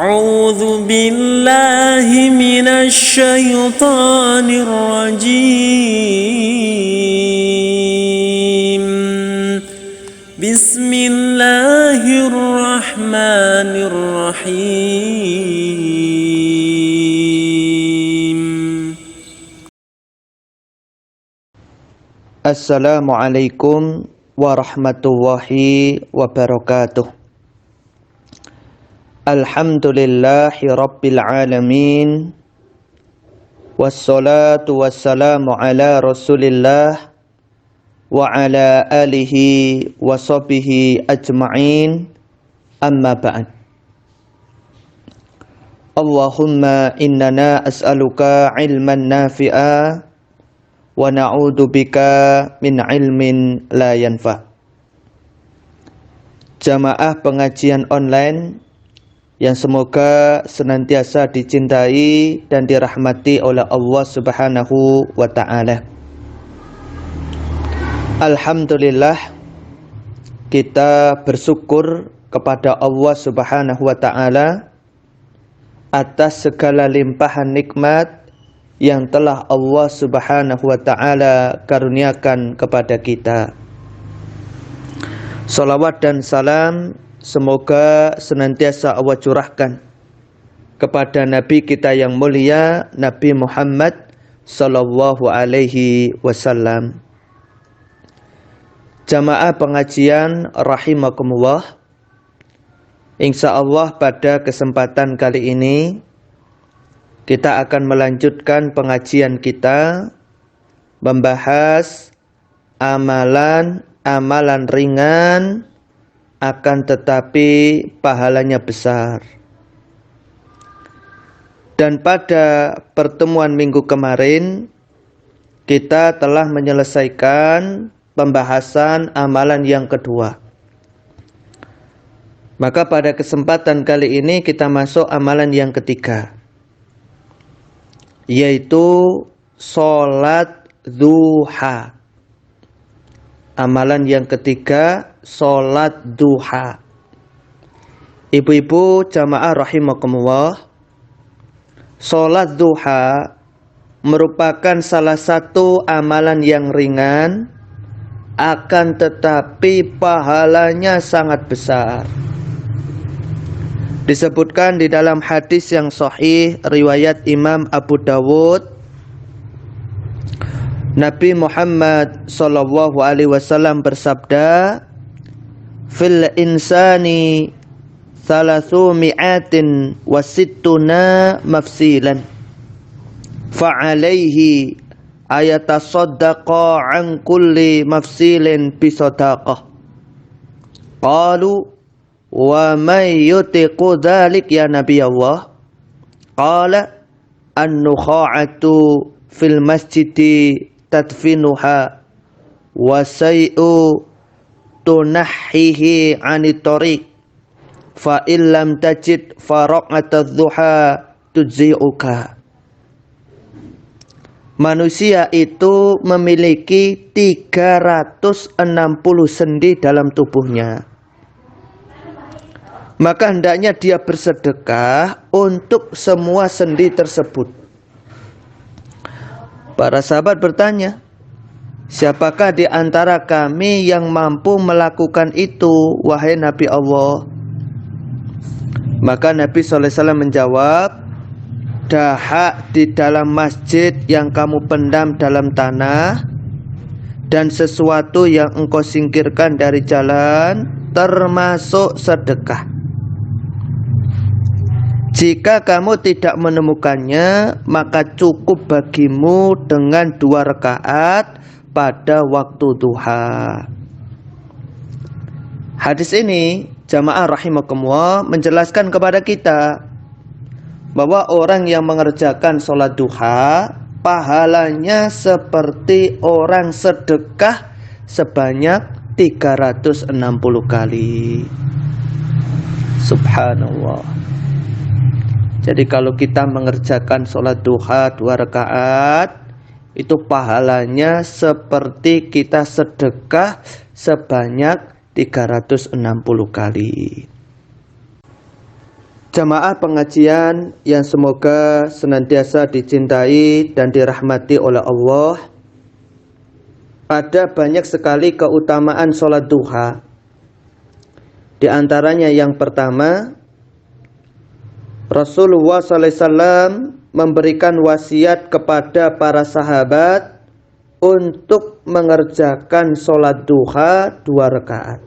أعوذ بالله من الشيطان الرجيم. بسم الله الرحمن الرحيم. Assalamualaikum warahmatullahi wabarakatuh. Alhamdulillahi rabbil alamin. Wassalatu wassalamu ala rasulillah wa ala alihi wa sahbihi ajma'in. Amma ba'd. Allahumma innana as'aluka ilman nafi'a wa na'udzu bika min ilmin la yanfa. Jamaah pengajian online yang semoga senantiasa dicintai dan dirahmati oleh Allah Subhanahu wa ta'ala. Alhamdulillah, kita bersyukur kepada Allah Subhanahu wa ta'ala atas segala limpahan nikmat yang telah Allah Subhanahu wa ta'ala karuniakan kepada kita. Salawat dan salam semoga senantiasa Allah curahkan kepada Nabi kita yang mulia, Nabi Muhammad sallallahu alaihi wasallam. Jamaah pengajian rahimakumullah, insyaallah pada kesempatan kali ini kita akan melanjutkan pengajian kita membahas amalan ringan akan tetapi pahalanya besar. Dan pada pertemuan minggu kemarin kita telah menyelesaikan pembahasan amalan yang kedua. Maka pada kesempatan kali ini kita masuk amalan yang ketiga, yaitu sholat duha. Amalan yang ketiga, sholat duha. Ibu-ibu jamaah rahimakumullah, sholat duha merupakan salah satu amalan yang ringan, akan tetapi pahalanya sangat besar. Disebutkan di dalam hadis yang sahih riwayat Imam Abu Dawud, Nabi Muhammad sallallahu alaihi wasallam bersabda, "Fil insani 360 mafsilan, fa'alaihi ayatasaddaqa an kulli mafsilin bisadaqah." Qalu, "Wa may yutiqu dzalik ya Nabi Allah?" Qala, "An-nukha'atu fil masjidi tadfinuha wa say'u tunahhihi 'anit tariq fa illam tajid faraqatadz duha tujzi'uka." Manusia itu memiliki 360 sendi dalam tubuhnya. Maka hendaknya dia bersedekah untuk semua sendi tersebut. Para sahabat bertanya, "Siapakah di antara kami yang mampu melakukan itu, wahai Nabi Allah?" Maka Nabi SAW menjawab, "Dahak di dalam masjid yang kamu pendam dalam tanah, dan sesuatu yang engkau singkirkan dari jalan, termasuk sedekah. Jika kamu tidak menemukannya, maka cukup bagimu dengan 2 rakaat pada waktu duha." Hadis ini, jamaah rahimakumullah, menjelaskan kepada kita bahwa orang yang mengerjakan sholat duha, pahalanya seperti orang sedekah sebanyak 360 kali. Subhanallah. Jadi kalau kita mengerjakan sholat duha 2 rakaat, itu pahalanya seperti kita sedekah sebanyak 360 kali. Jamaah pengajian yang semoga senantiasa dicintai dan dirahmati oleh Allah, ada banyak sekali keutamaan sholat duha. Di antaranya yang pertama, Rasulullah SAW memberikan wasiat kepada para sahabat untuk mengerjakan sholat duha 2 rakaat.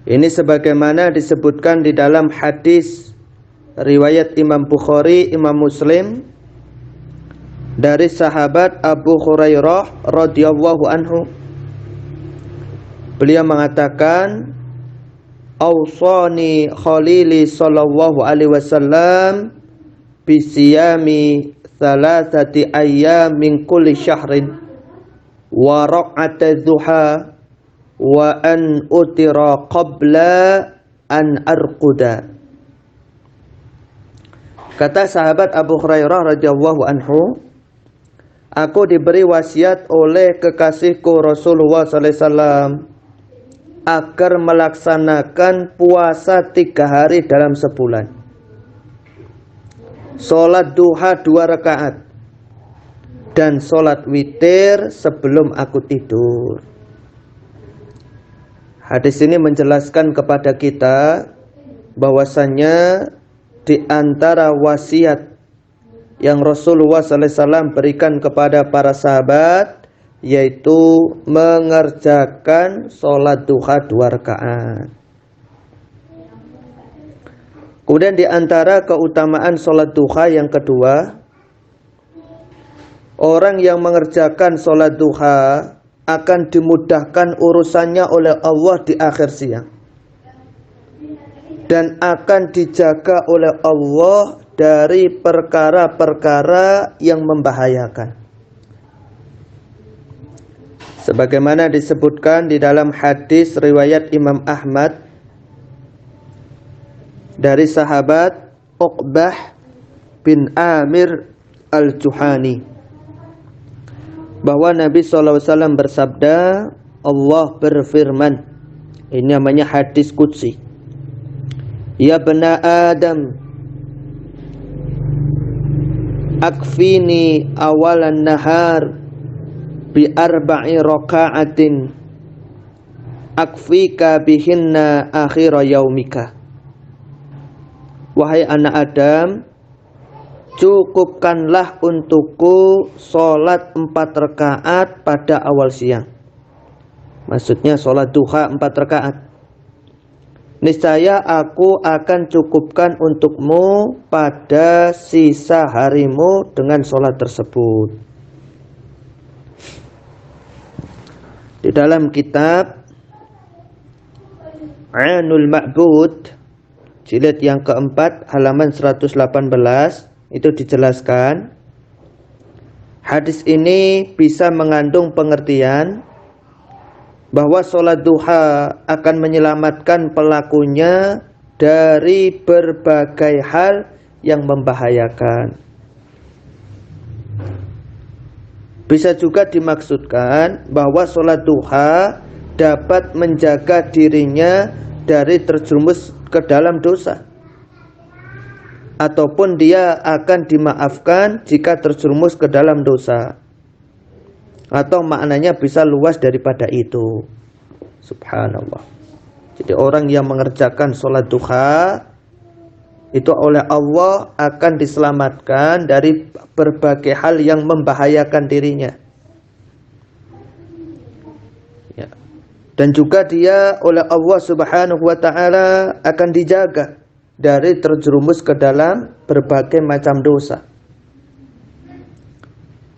Ini sebagaimana disebutkan di dalam hadis riwayat Imam Bukhari, Imam Muslim dari sahabat Abu Hurairah radhiyallahu anhu. Beliau mengatakan, "Awsani Khalili sallallahu alaihi wasallam bisiyami 3 ayyam min kulli syahrin wa raq'at duha wa an utira qabla an arquda." Kata sahabat Abu Hurairah radhiyallahu anhu, aku diberi wasiat oleh kekasihku Rasulullah sallallahu alaihi wasallam agar melaksanakan puasa 3 hari dalam sebulan, sholat duha 2 rakaat, dan sholat witir sebelum aku tidur. Hadis ini menjelaskan kepada kita bahwasannya di antara wasiat yang Rasulullah SAW berikan kepada para sahabat yaitu mengerjakan sholat duha 2 rakaat. Kemudian di antara keutamaan sholat duha yang kedua, orang yang mengerjakan sholat duha akan dimudahkan urusannya oleh Allah di akhir siang, dan akan dijaga oleh Allah dari perkara-perkara yang membahayakan. Sebagaimana disebutkan di dalam hadis riwayat Imam Ahmad dari sahabat Uqbah bin Amir al-Juhani, bahwa Nabi SAW bersabda, Allah berfirman, ini namanya hadis qudsi, ya bena Adam, akfini awalan nahar bi 4 raka'atin akfika bihinna akhir yaumika. Wahai anak Adam, cukupkanlah untukku sholat 4 rakaat pada awal siang. Maksudnya sholat duha 4 rakaat. Niscaya aku akan cukupkan untukmu pada sisa harimu dengan sholat tersebut. Di dalam kitab Ainul Ma'bud jilid yang keempat halaman 118 itu dijelaskan, hadis ini bisa mengandung pengertian bahwa sholat duha akan menyelamatkan pelakunya dari berbagai hal yang membahayakan. Bisa juga dimaksudkan bahwa sholat duha dapat menjaga dirinya dari terjerumus ke dalam dosa, ataupun dia akan dimaafkan jika terjerumus ke dalam dosa, atau maknanya bisa luas daripada itu. Subhanallah. Jadi orang yang mengerjakan sholat duha itu oleh Allah akan diselamatkan dari berbagai hal yang membahayakan dirinya. Ya. Dan juga dia oleh Allah Subhanahu wa ta'ala akan dijaga dari terjerumus ke dalam berbagai macam dosa.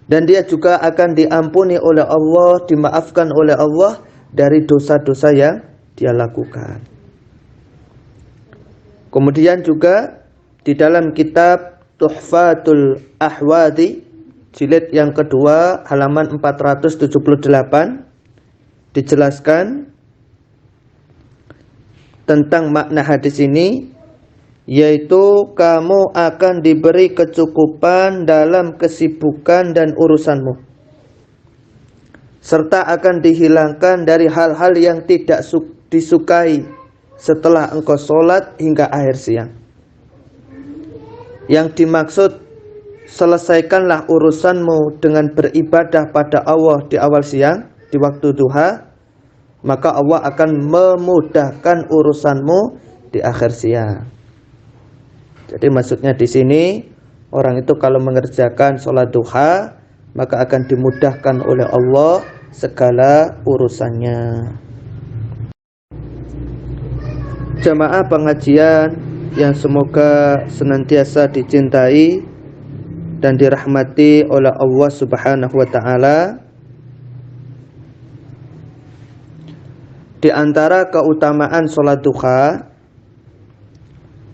Dan dia juga akan diampuni oleh Allah, dimaafkan oleh Allah dari dosa-dosa yang dia lakukan. Kemudian juga di dalam kitab Tuhfatul Ahwadi jilid yang kedua halaman 478 dijelaskan tentang makna hadis ini, yaitu kamu akan diberi kecukupan dalam kesibukan dan urusanmu, serta akan dihilangkan dari hal-hal yang tidak disukai setelah engkau sholat hingga akhir siang. Yang dimaksud, selesaikanlah urusanmu dengan beribadah pada Allah di awal siang, di waktu duha, maka Allah akan memudahkan urusanmu di akhir siang. Jadi maksudnya di sini, orang itu kalau mengerjakan sholat duha, maka akan dimudahkan oleh Allah segala urusannya. Jamaah pengajian yang semoga senantiasa dicintai dan dirahmati oleh Allah Subhanahu wa taala. Di antara keutamaan sholat duha,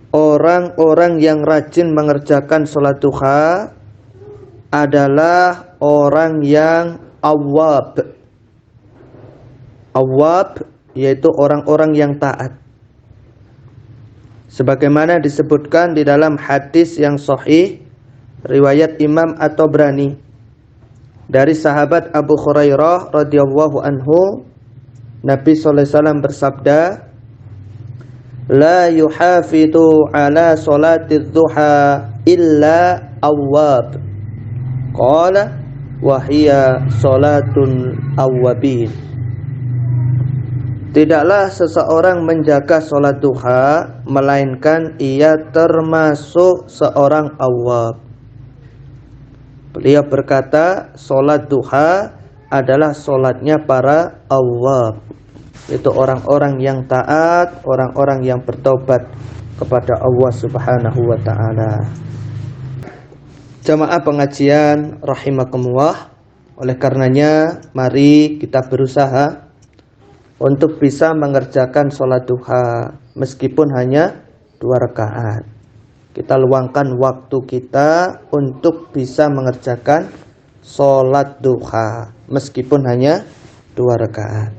orang-orang yang rajin mengerjakan sholat duha adalah orang yang awwab. Awwab yaitu orang-orang yang taat. Sebagaimana disebutkan di dalam hadis yang sahih riwayat Imam At-Tabrani dari sahabat Abu Hurairah radhiyallahu anhu, Nabi sallallahu alaihi wasallam bersabda, "La yuhafidhu ala salatidz duha illa awwab." Qala wa hiya salatul awwabin. Tidaklah seseorang menjaga salat duha melainkan ia termasuk seorang awwab. Beliau berkata, salat duha adalah salatnya para awwab, itu orang-orang yang taat, orang-orang yang bertaubat kepada Allah Subhanahu wa taala. Jamaah pengajian rahimakumullah, oleh karenanya mari kita berusaha untuk bisa mengerjakan sholat duha meskipun hanya 2 rakaat. Kita luangkan waktu kita untuk bisa mengerjakan sholat duha meskipun hanya 2 rakaat.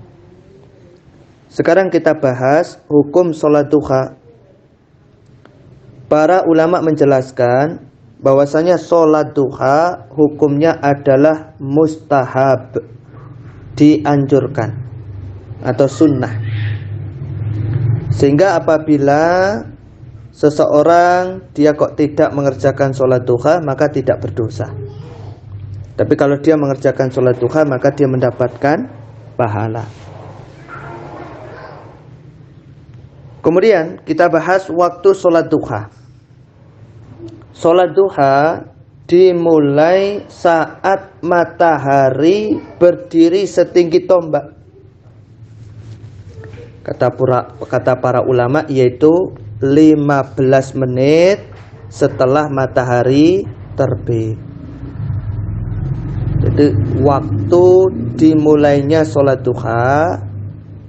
Sekarang kita bahas hukum sholat duha. Para ulama menjelaskan bahwasanya sholat duha hukumnya adalah mustahab, dianjurkan atau sunnah. Sehingga apabila seseorang dia kok tidak mengerjakan sholat duha, maka tidak berdosa. Tapi kalau dia mengerjakan sholat duha, maka dia mendapatkan pahala. Kemudian kita bahas waktu sholat duha. Sholat duha dimulai saat matahari berdiri setinggi tombak. Kata para ulama yaitu 15 menit setelah matahari terbit. Jadi waktu dimulainya sholat duha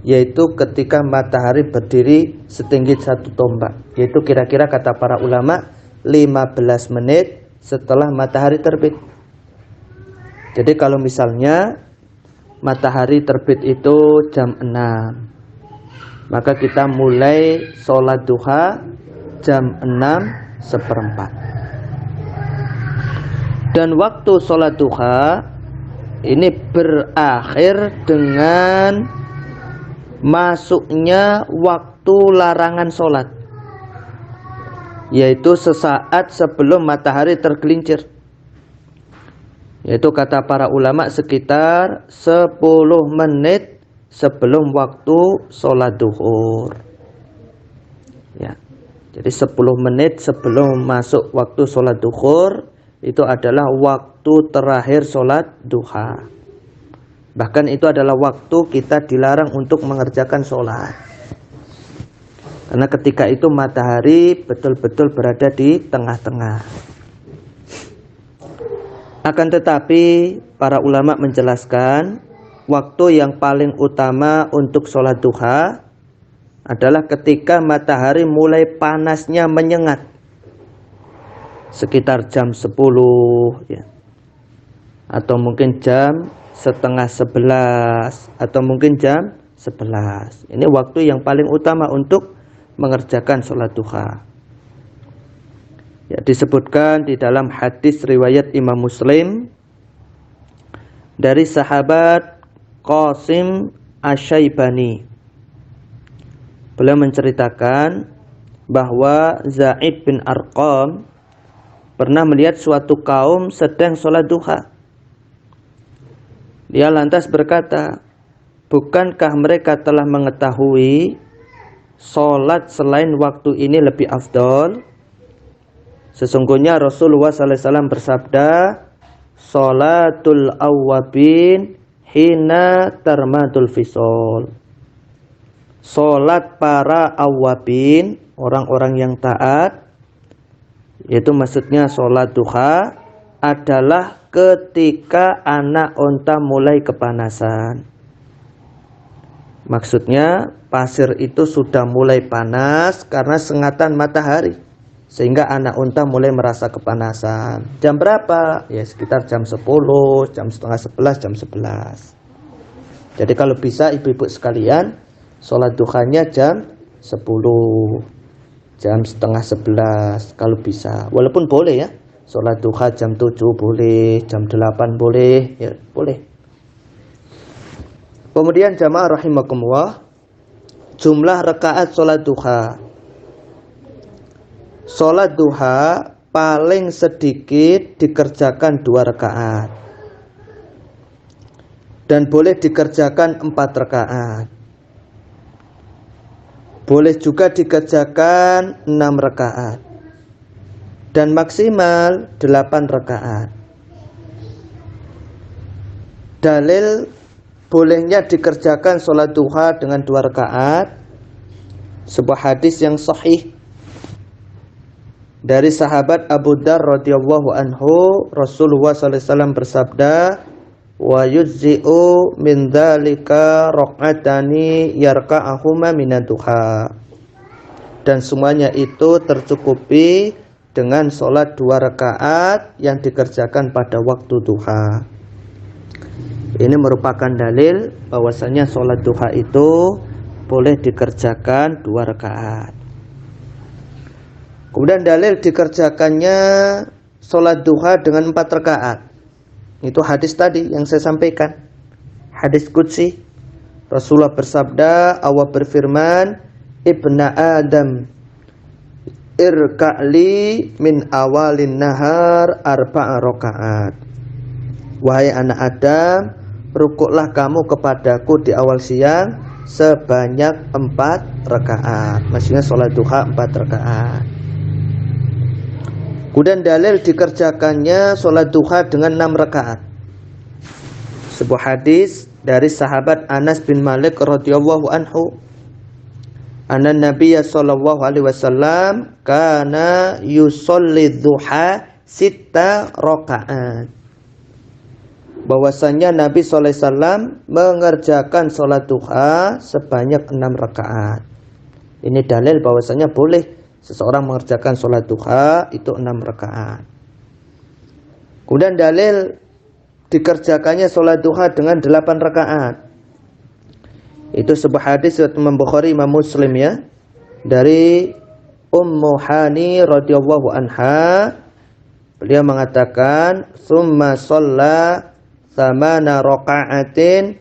yaitu ketika matahari berdiri setinggi 1 tombak, yaitu kira-kira kata para ulama 15 menit setelah matahari terbit. Jadi kalau misalnya matahari terbit itu jam 6, maka kita mulai sholat duha jam 6:15. Dan waktu sholat duha ini berakhir dengan masuknya waktu larangan sholat, yaitu sesaat sebelum matahari tergelincir, yaitu kata para ulama sekitar 10 menit sebelum waktu sholat duhur. Ya, jadi 10 menit sebelum masuk waktu sholat duhur itu adalah waktu terakhir sholat duha. Bahkan itu adalah waktu kita dilarang untuk mengerjakan sholat, karena ketika itu matahari betul-betul berada di tengah-tengah. Akan tetapi para ulama menjelaskan waktu yang paling utama untuk sholat duha adalah ketika matahari mulai panasnya menyengat, sekitar jam 10 ya, atau mungkin jam setengah 11, atau mungkin jam 11. Ini waktu yang paling utama untuk mengerjakan sholat duha. Ya, disebutkan di dalam hadis riwayat Imam Muslim dari sahabat Qasim Asy-Syaibani. Beliau menceritakan bahwa Zaid bin Arqam pernah melihat suatu kaum sedang sholat duha. Dia lantas berkata, bukankah mereka telah mengetahui sholat selain waktu ini lebih afdol? Sesungguhnya Rasulullah SAW bersabda, sholatul awwabin hina tarmadul fisol. Sholat para awwabin, orang-orang yang taat, yaitu maksudnya sholat duha, adalah ketika anak unta mulai kepanasan. Maksudnya pasir itu sudah mulai panas karena sengatan matahari, sehingga anak unta mulai merasa kepanasan. Jam berapa? Ya sekitar jam 10, jam setengah 11, jam 11. Jadi kalau bisa ibu-ibu sekalian, sholat duhanya jam 10, jam setengah 11 kalau bisa. Walaupun boleh ya, sholat duha jam 7 boleh, jam 8 boleh, ya boleh. Kemudian jamaah rahimakumullah, jumlah rakaat sholat duha. Sholat duha paling sedikit dikerjakan 2 rakaat. Dan boleh dikerjakan 4 rakaat. Boleh juga dikerjakan 6 rakaat. Dan maksimal 8 rakaat. Dalil bolehnya dikerjakan sholat duha dengan 2 rakaat, sebuah hadis yang sahih dari sahabat Abu Dzar radhiyallahu anhu, Rasulullah SAW bersabda, wa yujzi'u min dzalika raq'atani yarka'ahuma minad duha. Dan semuanya itu tercukupi dengan sholat 2 rakaat yang dikerjakan pada waktu duha. Ini merupakan dalil bahwasanya sholat duha itu boleh dikerjakan 2 rakaat. Kemudian dalil dikerjakannya sholat duha dengan 4 rakaat. Itu hadis tadi yang saya sampaikan, hadis qudsi. Rasulullah bersabda, Allah berfirman, Ibna Adam irka'li min awalin nahar 4 rakaat. Wahai anak Adam, rukuklah kamu kepadaku di awal siang sebanyak 4 rakaat. Maksudnya sholat duha 4 rakaat. Kemudian dalil dikerjakannya sholat duha dengan 6 rakaat. Sebuah hadis dari sahabat Anas bin Malik radhiyallahu anhu, anna Nabiyya sallallahu alaihi wasallam kana yusolli duha 6 rakaat. Bahwasanya Nabi sallallahu alaihi wasallam mengerjakan sholat duha sebanyak 6 rakaat. Ini dalil bahwasanya boleh seseorang mengerjakan sholat duha itu 6 rakaat. Kemudian dalil dikerjakannya sholat duha dengan 8 rakaat. Itu sebuah hadis riwayat Imam Bukhari, Imam Muslim ya, dari Ummu Hani radhiyallahu anha. Beliau mengatakan, "Tsumma shalla 8 raka'atin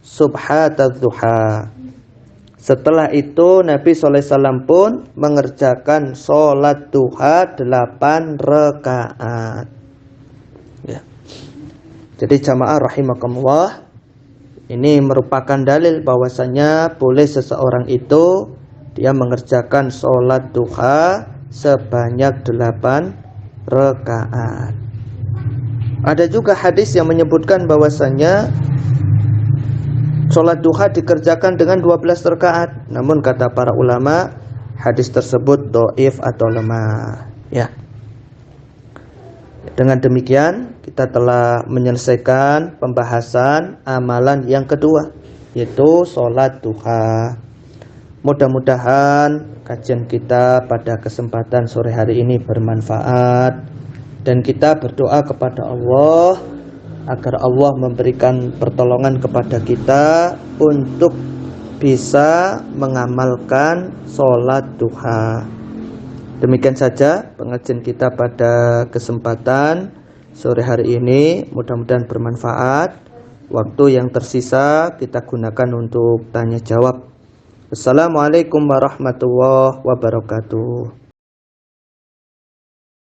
subhatadz duha." Setelah itu Nabi SAW pun mengerjakan sholat duha 8 rakaat. Ya. Jadi jamaah rahimakumullah, ini merupakan dalil bahwasanya boleh seseorang itu dia mengerjakan sholat duha sebanyak 8 rakaat. Ada juga hadis yang menyebutkan bahwasanya sholat duha dikerjakan dengan 12 rakaat. Namun kata para ulama, hadis tersebut dhaif atau lemah. Ya. Dengan demikian kita telah menyelesaikan pembahasan amalan yang kedua, yaitu sholat duha. Mudah-mudahan kajian kita pada kesempatan sore hari ini bermanfaat, dan kita berdoa kepada Allah agar Allah memberikan pertolongan kepada kita untuk bisa mengamalkan sholat duha. Demikian saja pengajian kita pada kesempatan sore hari ini. Mudah-mudahan bermanfaat. Waktu yang tersisa kita gunakan untuk tanya jawab. Assalamualaikum warahmatullahi wabarakatuh.